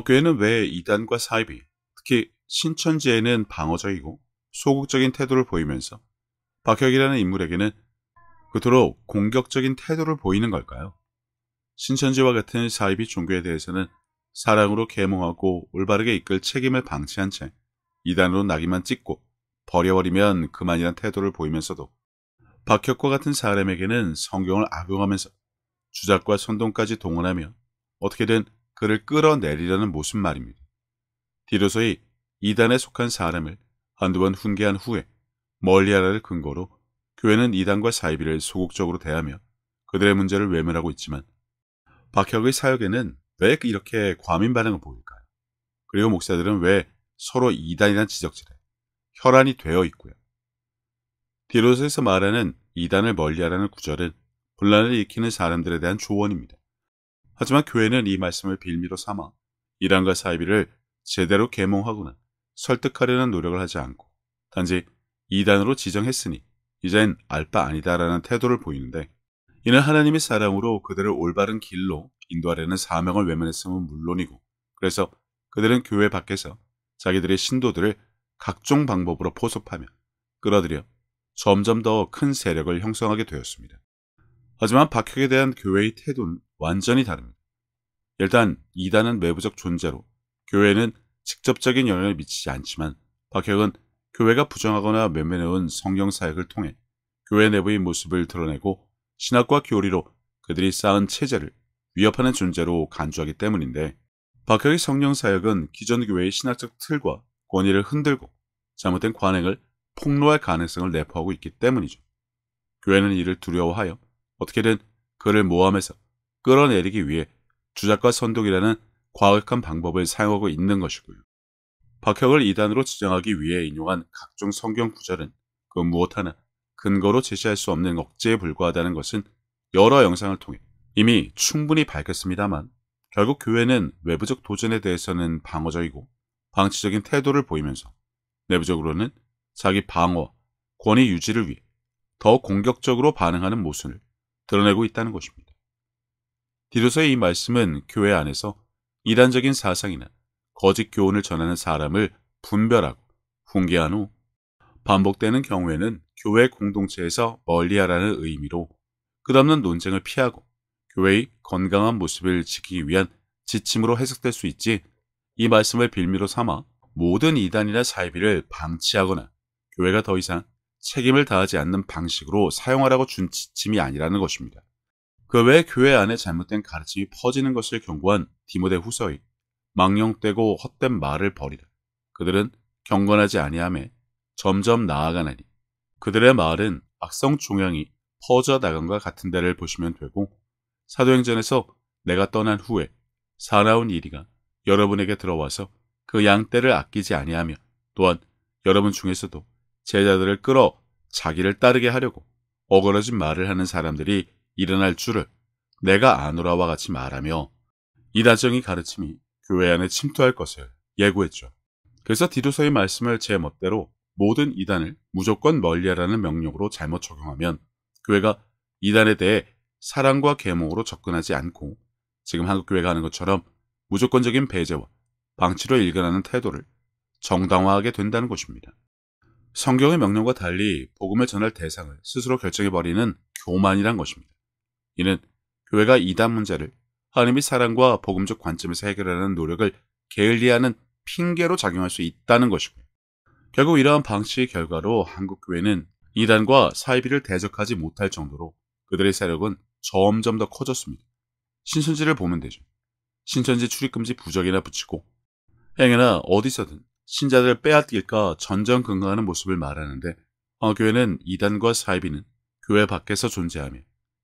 교회는 왜 이단과 사이비, 특히 신천지에는 방어적이고 소극적인 태도를 보이면서 박혁이라는 인물에게는 그토록 공격적인 태도를 보이는 걸까요? 신천지와 같은 사이비 종교에 대해서는 사랑으로 계몽하고 올바르게 이끌 책임을 방치한 채 이단으로 낙인만 찍고 버려버리면 그만이란 태도를 보이면서도 박혁과 같은 사람에게는 성경을 악용하면서 주작과 선동까지 동원하며 어떻게든 그를 끌어내리려는 모습 말입니다. 디도서의 이단에 속한 사람을 한두 번 훈계한 후에 멀리하라를 근거로 교회는 이단과 사이비를 소극적으로 대하며 그들의 문제를 외면하고 있지만 박혁의 사역에는 왜 이렇게 과민 반응을 보일까요? 그리고 목사들은 왜 서로 이단이란 지적질에 혈안이 되어 있고요. 디도서에서 말하는 이단을 멀리하라는 구절은 분란을 일으키는 사람들에 대한 조언입니다. 하지만 교회는 이 말씀을 빌미로 삼아 이단과 사이비를 제대로 계몽하거나 설득하려는 노력을 하지 않고 단지 이단으로 지정했으니 이젠 알 바 아니다라는 태도를 보이는데, 이는 하나님의 사랑으로 그들을 올바른 길로 인도하려는 사명을 외면했음은 물론이고, 그래서 그들은 교회 밖에서 자기들의 신도들을 각종 방법으로 포섭하며 끌어들여 점점 더 큰 세력을 형성하게 되었습니다. 하지만 박혁에 대한 교회의 태도는 완전히 다릅니다. 일단 이단은 외부적 존재로 교회는 직접적인 영향을 미치지 않지만, 박혁은 교회가 부정하거나 외면해온 성경 사역을 통해 교회 내부의 모습을 드러내고 신학과 교리로 그들이 쌓은 체제를 위협하는 존재로 간주하기 때문인데, 박혁의 성령 사역은 기존 교회의 신학적 틀과 권위를 흔들고 잘못된 관행을 폭로할 가능성을 내포하고 있기 때문이죠. 교회는 이를 두려워하여 어떻게든 그를 모함해서 끌어내리기 위해 주작과 선동이라는 과학한 방법을 사용하고 있는 것이고요. 박혁을 이단으로 지정하기 위해 인용한 각종 성경 구절은 그 무엇 하나 근거로 제시할 수 없는 억제에 불과하다는 것은 여러 영상을 통해 이미 충분히 밝혔습니다만, 결국 교회는 외부적 도전에 대해서는 방어적이고 방치적인 태도를 보이면서 내부적으로는 자기 방어와 권위 유지를 위해 더 공격적으로 반응하는 모습을 드러내고 있다는 것입니다. 디도서의 이 말씀은 교회 안에서 이단적인 사상이나 거짓 교훈을 전하는 사람을 분별하고 훈계한 후 반복되는 경우에는 교회 공동체에서 멀리하라는 의미로 끝없는 논쟁을 피하고 교회의 건강한 모습을 지키기 위한 지침으로 해석될 수 있지, 이 말씀을 빌미로 삼아 모든 이단이나 사이비를 방치하거나 교회가 더 이상 책임을 다하지 않는 방식으로 사용하라고 준 지침이 아니라는 것입니다. 그 외에 교회 안에 잘못된 가르침이 퍼지는 것을 경고한 디모데 후서의 망령되고 헛된 말을 버리라. 그들은 경건하지 아니하매 점점 나아가나니, 그들의 말은 악성 종양이 퍼져 나간 것 같은 데를 보시면 되고, 사도행전에서 내가 떠난 후에 사나운 이리가 여러분에게 들어와서 그 양떼를 아끼지 아니하며 또한 여러분 중에서도 제자들을 끌어 자기를 따르게 하려고 어그러진 말을 하는 사람들이 일어날 줄을 내가 아노라와 같이 말하며, 이단적인 가르침이 교회 안에 침투할 것을 예고했죠. 그래서 디도서의 말씀을 제 멋대로 모든 이단을 무조건 멀리하라는 명령으로 잘못 적용하면 교회가 이단에 대해 사랑과 계몽으로 접근하지 않고 지금 한국 교회가 하는 것처럼 무조건적인 배제와 방치로 일관하는 태도를 정당화하게 된다는 것입니다. 성경의 명령과 달리 복음을 전할 대상을 스스로 결정해버리는 교만이란 것입니다. 이는 교회가 이단 문제를 하나님의 사랑과 복음적 관점에서 해결하는 노력을 게을리하는 핑계로 작용할 수 있다는 것이고요. 결국 이러한 방식의 결과로 한국 교회는 이단과 사이비를 대적하지 못할 정도로 그들의 세력은 점점 더 커졌습니다. 신천지를 보면 되죠. 신천지 출입금지 부적이나 붙이고 행여나 어디서든 신자들을 빼앗길까 전전긍긍하는 모습을 말하는데, 교회는 이단과 사이비는 교회 밖에서 존재하며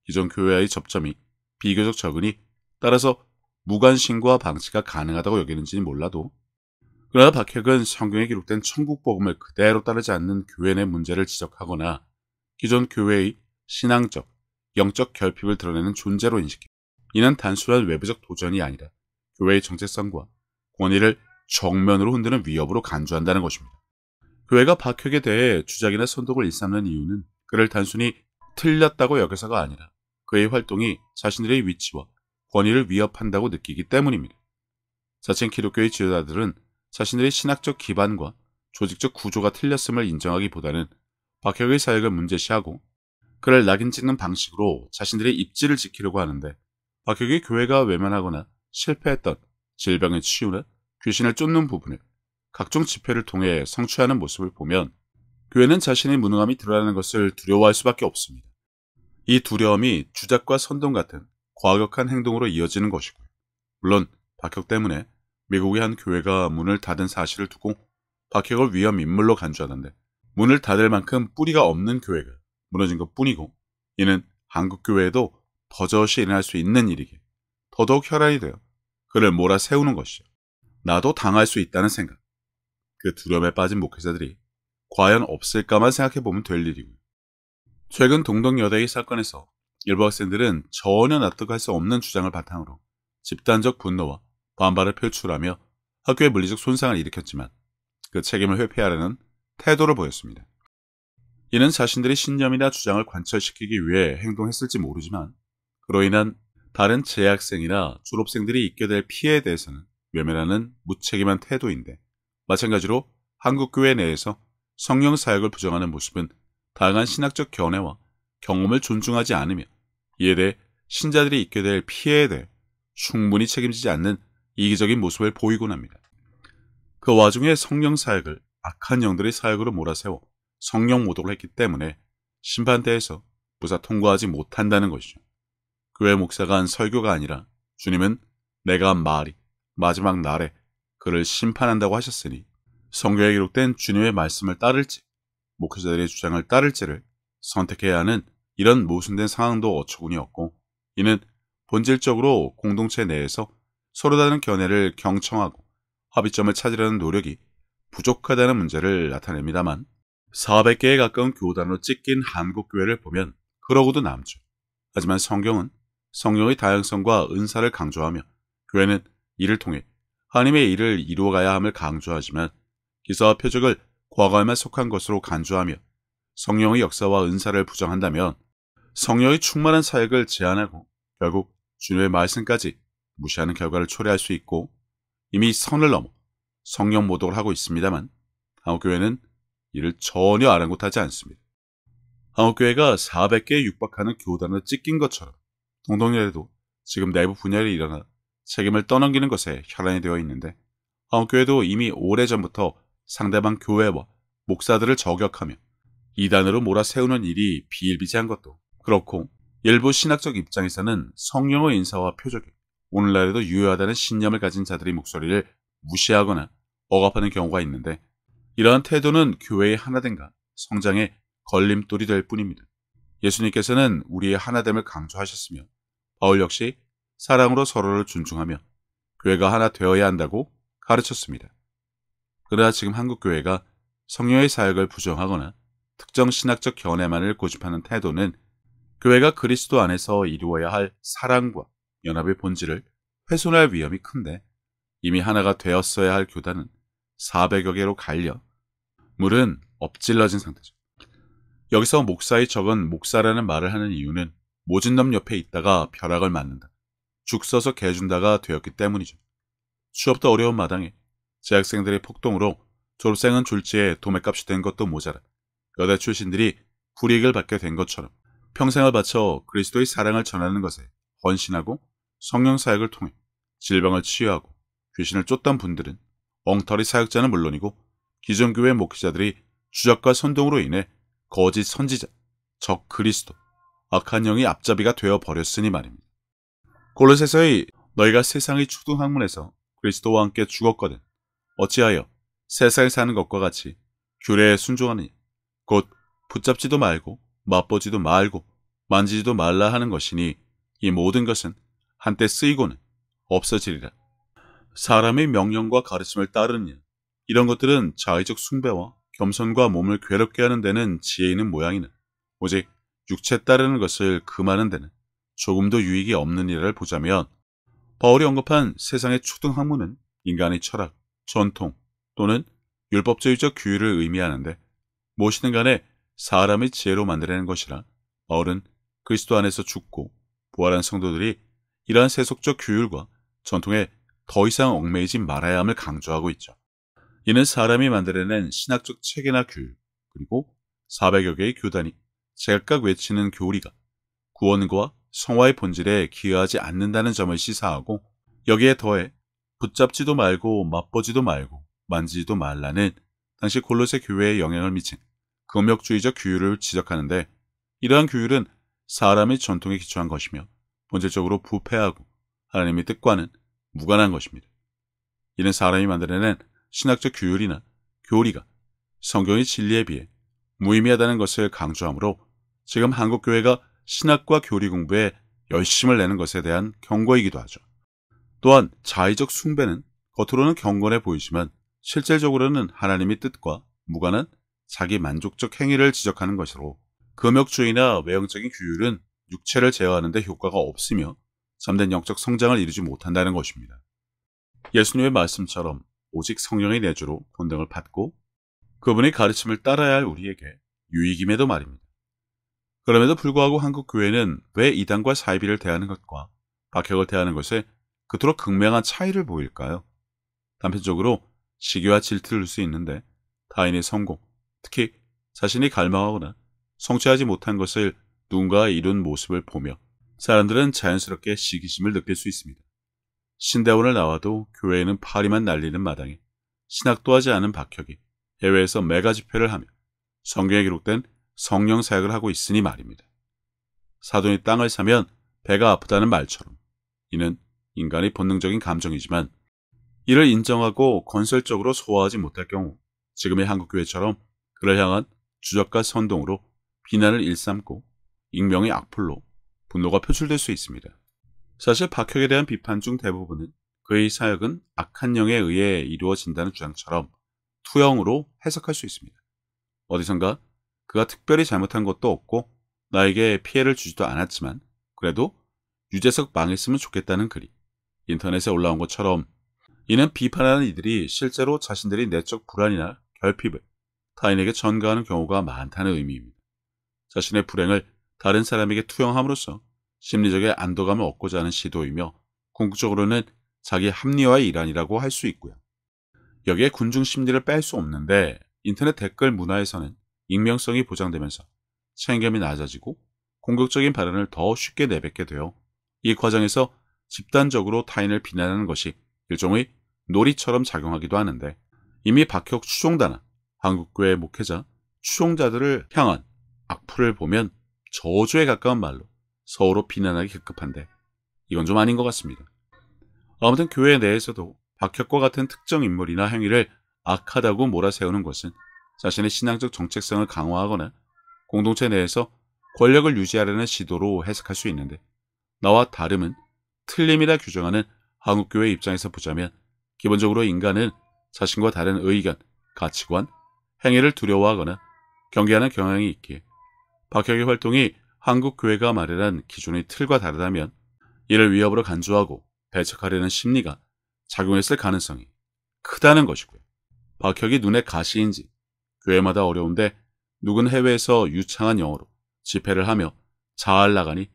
기존 교회와의 접점이 비교적 적으니 따라서 무관심과 방치가 가능하다고 여기는지는 몰라도, 그러나 박혁은 성경에 기록된 천국복음을 그대로 따르지 않는 교회 내 문제를 지적하거나 기존 교회의 신앙적, 영적 결핍을 드러내는 존재로 인식해 이는 단순한 외부적 도전이 아니라 교회의 정체성과 권위를 정면으로 흔드는 위협으로 간주한다는 것입니다. 교회가 박혁에 대해 주작이나 선동을 일삼는 이유는 그를 단순히 틀렸다고 여겨서가 아니라 그의 활동이 자신들의 위치와 권위를 위협한다고 느끼기 때문입니다. 자칭 기독교의 지도자들은 자신들의 신학적 기반과 조직적 구조가 틀렸음을 인정하기보다는 박혁의 사역을 문제시하고 그를 낙인 찍는 방식으로 자신들의 입지를 지키려고 하는데, 박혁의 교회가 외면하거나 실패했던 질병의 치유나 귀신을 쫓는 부분을 각종 집회를 통해 성취하는 모습을 보면 교회는 자신의 무능함이 드러나는 것을 두려워할 수밖에 없습니다. 이 두려움이 주작과 선동 같은 과격한 행동으로 이어지는 것이고요. 물론 박혁 때문에 미국의 한 교회가 문을 닫은 사실을 두고 박혁을 위험 인물로 간주하던데, 문을 닫을 만큼 뿌리가 없는 교회가 무너진 것뿐이고, 이는 한국 교회에도 버젓이 일어날 수 있는 일이기에 더더욱 혈안이 되어 그를 몰아세우는 것이죠. 나도 당할 수 있다는 생각, 그 두려움에 빠진 목회자들이 과연 없을까만 생각해보면 될 일이고요. 최근 동덕여대의 사건에서 일부 학생들은 전혀 납득할 수 없는 주장을 바탕으로 집단적 분노와 반발을 표출하며 학교의 물리적 손상을 일으켰지만 그 책임을 회피하려는 태도를 보였습니다. 이는 자신들의 신념이나 주장을 관철시키기 위해 행동했을지 모르지만, 그로 인한 다른 재학생이나 졸업생들이 입게 될 피해에 대해서는 외면하는 무책임한 태도인데, 마찬가지로 한국교회 내에서 성령 사역을 부정하는 모습은 다양한 신학적 견해와 경험을 존중하지 않으며 이에 대해 신자들이 입게 될 피해에 대해 충분히 책임지지 않는 이기적인 모습을 보이곤 합니다. 그 와중에 성령 사역을 악한 영들의 사역으로 몰아세워 성령 모독을 했기 때문에 심판대에서 무사 통과하지 못한다는 것이죠. 교회 목사가 한 설교가 아니라 주님은 내가 한 말이 마지막 날에 그를 심판한다고 하셨으니 성경에 기록된 주님의 말씀을 따를지 목회자들의 주장을 따를지를 선택해야 하는 이런 모순된 상황도 어처구니 없고, 이는 본질적으로 공동체 내에서 서로 다른 견해를 경청하고 합의점을 찾으려는 노력이 부족하다는 문제를 나타냅니다만, 400개에 가까운 교단으로 찢긴 한국교회를 보면 그러고도 남죠. 하지만 성경은 성령의 다양성과 은사를 강조하며 교회는 이를 통해 하나님의 일을 이루어가야 함을 강조하지만, 기사와 표적을 과거에만 속한 것으로 간주하며 성령의 역사와 은사를 부정한다면 성령의 충만한 사역을 제한하고 결국 주님의 말씀까지 무시하는 결과를 초래할 수 있고, 이미 선을 넘어 성령 모독을 하고 있습니다만 한국교회는 이를 전혀 아랑곳하지 않습니다. 한국교회가 400개에 육박하는 교단으로 찢긴 것처럼 동덕여대도 지금 내부 분열이 일어나 책임을 떠넘기는 것에 혈안이 되어 있는데, 한국교회도 이미 오래전부터 상대방 교회와 목사들을 저격하며 이단으로 몰아세우는 일이 비일비재한 것도 그렇고, 일부 신학적 입장에서는 성령의 인사와 표적이 오늘날에도 유효하다는 신념을 가진 자들의 목소리를 무시하거나 억압하는 경우가 있는데, 이러한 태도는 교회의 하나됨과 성장의 걸림돌이 될 뿐입니다. 예수님께서는 우리의 하나됨을 강조하셨으며 바울 역시 사랑으로 서로를 존중하며 교회가 하나 되어야 한다고 가르쳤습니다. 그러나 지금 한국교회가 성령의 사역을 부정하거나 특정 신학적 견해만을 고집하는 태도는 교회가 그리스도 안에서 이루어야 할 사랑과 연합의 본질을 훼손할 위험이 큰데, 이미 하나가 되었어야 할 교단은 400여 개로 갈려 물은 엎질러진 상태죠. 여기서 목사의 적은 목사라는 말을 하는 이유는 모진 놈 옆에 있다가 벼락을 맞는다, 죽 써서 개준다가 되었기 때문이죠. 취업도 어려운 마당에 재학생들의 폭동으로 졸업생은 졸지에 도매값이 된 것도 모자라 여대 출신들이 불이익을 받게 된 것처럼 평생을 바쳐 그리스도의 사랑을 전하는 것에 헌신하고 성령 사역을 통해 질병을 치유하고 귀신을 쫓던 분들은 엉터리 사역자는 물론이고 기존 교회 목회자들이 주작과 선동으로 인해 거짓 선지자, 적 그리스도, 악한 영이 앞잡이가 되어 버렸으니 말입니다. 골로새서의 너희가 세상의 초등학문에서 그리스도와 함께 죽었거든 어찌하여 세상에 사는 것과 같이 규례에 순종하느냐, 곧 붙잡지도 말고 맛보지도 말고 만지지도 말라 하는 것이니 이 모든 것은 한때 쓰이고는 없어지리라. 사람의 명령과 가르침을 따르느냐, 이런 것들은 자의적 숭배와 겸손과 몸을 괴롭게 하는 데는 지혜 있는 모양이나 오직 육체 따르는 것을 금하는 데는 조금도 유익이 없는 일을 보자면, 바울이 언급한 세상의 초등학문은 인간의 철학, 전통 또는 율법주의적 규율을 의미하는데, 무엇이든 간에 사람의 지혜로 만들어낸 것이라 바울은 그리스도 안에서 죽고 부활한 성도들이 이러한 세속적 규율과 전통에 더 이상 얽매이지 말아야 함을 강조하고 있죠. 이는 사람이 만들어낸 신학적 체계나 규율, 그리고 400여 개의 교단이 제각각 외치는 교리가 구원과 성화의 본질에 기여하지 않는다는 점을 시사하고, 여기에 더해 붙잡지도 말고 맛보지도 말고 만지지도 말라는 당시 골로새 교회에 영향을 미친 금욕주의적 규율을 지적하는데, 이러한 규율은 사람의 전통에 기초한 것이며 본질적으로 부패하고 하나님의 뜻과는 무관한 것입니다. 이는 사람이 만들어낸 신학적 규율이나 교리가 성경의 진리에 비해 무의미하다는 것을 강조하므로, 지금 한국교회가 신학과 교리 공부에 열심을 내는 것에 대한 경고이기도 하죠. 또한 자의적 숭배는 겉으로는 경건해 보이지만 실질적으로는 하나님의 뜻과 무관한 자기 만족적 행위를 지적하는 것으로, 금욕주의나 외형적인 규율은 육체를 제어하는 데 효과가 없으며 참된 영적 성장을 이루지 못한다는 것입니다. 예수님의 말씀처럼 오직 성령의 내주로 권능을 받고 그분의 가르침을 따라야 할 우리에게 유익임에도 말입니다. 그럼에도 불구하고 한국 교회는 왜 이단과 사이비를 대하는 것과 박혁을 대하는 것에 그토록 극명한 차이를 보일까요? 단편적으로 시기와 질투를 줄 수 있는데, 타인의 성공, 특히 자신이 갈망하거나 성취하지 못한 것을 누군가가 이룬 모습을 보며 사람들은 자연스럽게 시기심을 느낄 수 있습니다. 신대원을 나와도 교회에는 파리만 날리는 마당에 신학도 하지 않은 박혁이 해외에서 메가 집회를 하며 성경에 기록된 성령 사역을 하고 있으니 말입니다. 사돈이 땅을 사면 배가 아프다는 말처럼, 이는 인간의 본능적인 감정이지만 이를 인정하고 건설적으로 소화하지 못할 경우 지금의 한국교회처럼 그를 향한 주적과 선동으로 비난을 일삼고 익명의 악플로 분노가 표출될 수 있습니다. 사실 박혁에 대한 비판 중 대부분은 그의 사역은 악한 영에 의해 이루어진다는 주장처럼 투영으로 해석할 수 있습니다. 어디선가 그가 특별히 잘못한 것도 없고 나에게 피해를 주지도 않았지만 그래도 유재석 망했으면 좋겠다는 글이 인터넷에 올라온 것처럼, 이는 비판하는 이들이 실제로 자신들의 내적 불안이나 결핍을 타인에게 전가하는 경우가 많다는 의미입니다. 자신의 불행을 다른 사람에게 투영함으로써 심리적인 안도감을 얻고자 하는 시도이며, 궁극적으로는 자기 합리화의 일환이라고 할 수 있고요. 여기에 군중 심리를 뺄 수 없는데, 인터넷 댓글 문화에서는 익명성이 보장되면서 책임감이 낮아지고 공격적인 발언을 더 쉽게 내뱉게 되어 이 과정에서 집단적으로 타인을 비난하는 것이 일종의 놀이처럼 작용하기도 하는데, 이미 박혁 추종자나 한국교회 목회자, 추종자들을 향한 악플을 보면 저주에 가까운 말로 서로 비난하기 급급한데, 이건 좀 아닌 것 같습니다. 아무튼 교회 내에서도 박혁과 같은 특정 인물이나 행위를 악하다고 몰아세우는 것은 자신의 신앙적 정체성을 강화하거나 공동체 내에서 권력을 유지하려는 시도로 해석할 수 있는데, 나와 다름은 틀림이라 규정하는 한국교회 입장에서 보자면 기본적으로 인간은 자신과 다른 의견, 가치관, 행위를 두려워하거나 경계하는 경향이 있기에 박혁의 활동이 한국교회가 마련한 기존의 틀과 다르다면 이를 위협으로 간주하고 배척하려는 심리가 작용했을 가능성이 크다는 것이고요. 박혁이 눈에 가시인지 교회마다 어려운데 누군 해외에서 유창한 영어로 집회를 하며 잘 나가니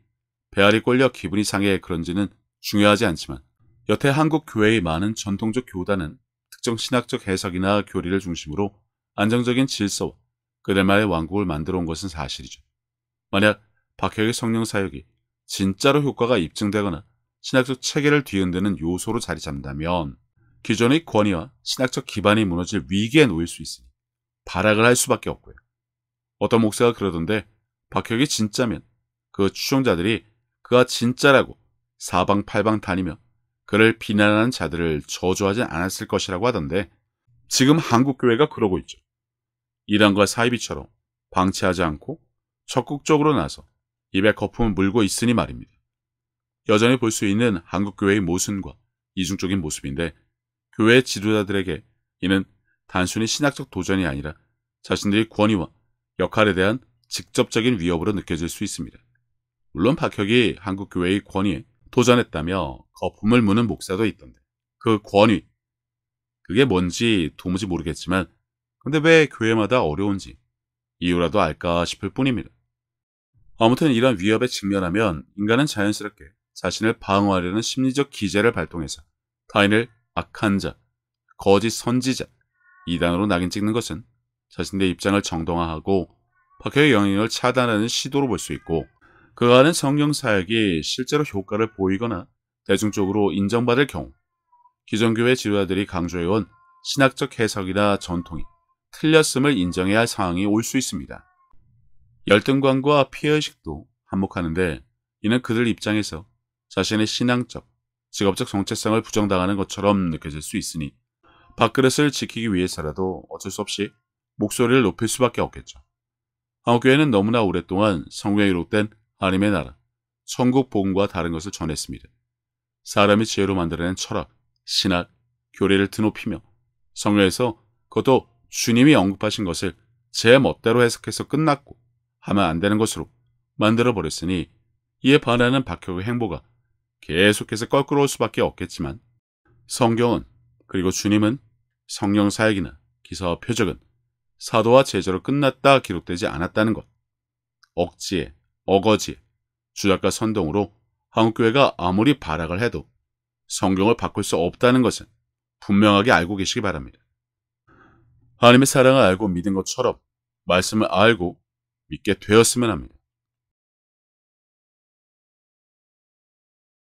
배알이 꼴려 기분이 상해 그런지는 중요하지 않지만, 여태 한국 교회의 많은 전통적 교단은 특정 신학적 해석이나 교리를 중심으로 안정적인 질서와 그들만의 왕국을 만들어 온 것은 사실이죠. 만약 박혁의 성령 사역이 진짜로 효과가 입증되거나 신학적 체계를 뒤흔드는 요소로 자리 잡는다면 기존의 권위와 신학적 기반이 무너질 위기에 놓일 수 있으니 발악을 할 수밖에 없고요. 어떤 목사가 그러던데, 박혁이 진짜면 그 추종자들이 그가 진짜라고 사방팔방 다니며 그를 비난하는 자들을 저주하지 않았을 것이라고 하던데, 지금 한국교회가 그러고 있죠. 이단과 사이비처럼 방치하지 않고 적극적으로 나서 입에 거품을 물고 있으니 말입니다. 여전히 볼 수 있는 한국교회의 모순과 이중적인 모습인데, 교회 지도자들에게 이는 단순히 신학적 도전이 아니라 자신들의 권위와 역할에 대한 직접적인 위협으로 느껴질 수 있습니다. 물론 박혁이 한국교회의 권위에 도전했다며 거품을 무는 목사도 있던데, 그 권위, 그게 뭔지 도무지 모르겠지만 근데 왜 교회마다 어려운지 이유라도 알까 싶을 뿐입니다. 아무튼 이런 위협에 직면하면 인간은 자연스럽게 자신을 방어하려는 심리적 기제를 발동해서 타인을 악한 자, 거짓 선지자, 이단으로 낙인 찍는 것은 자신의 입장을 정당화하고 박해의 영향을 차단하는 시도로 볼 수 있고, 그가 하는 성경 사역이 실제로 효과를 보이거나 대중적으로 인정받을 경우 기존교회 지도자들이 강조해온 신학적 해석이나 전통이 틀렸음을 인정해야 할 상황이 올 수 있습니다. 열등감과 피해의식도 한몫하는데, 이는 그들 입장에서 자신의 신앙적, 직업적 정체성을 부정당하는 것처럼 느껴질 수 있으니 밥그릇을 지키기 위해서라도 어쩔 수 없이 목소리를 높일 수밖에 없겠죠. 한국교회는 너무나 오랫동안 성경에 기록된 하나님의 나라, 천국 복음과 다른 것을 전했습니다. 사람이 지혜로 만들어낸 철학, 신학, 교리를 드높이며 성경에서 그것도 주님이 언급하신 것을 제 멋대로 해석해서 끝났고 하면 안 되는 것으로 만들어버렸으니, 이에 반하는 박혁의 행보가 계속해서 껄끄러울 수밖에 없겠지만, 성경은, 그리고 주님은 성령 사역이나 기사와 표적은 사도와 제자로 끝났다 기록되지 않았다는 것, 억지에, 어거지에, 주작과 선동으로 한국교회가 아무리 발악을 해도 성경을 바꿀 수 없다는 것은 분명하게 알고 계시기 바랍니다. 하나님의 사랑을 알고 믿은 것처럼 말씀을 알고 믿게 되었으면 합니다.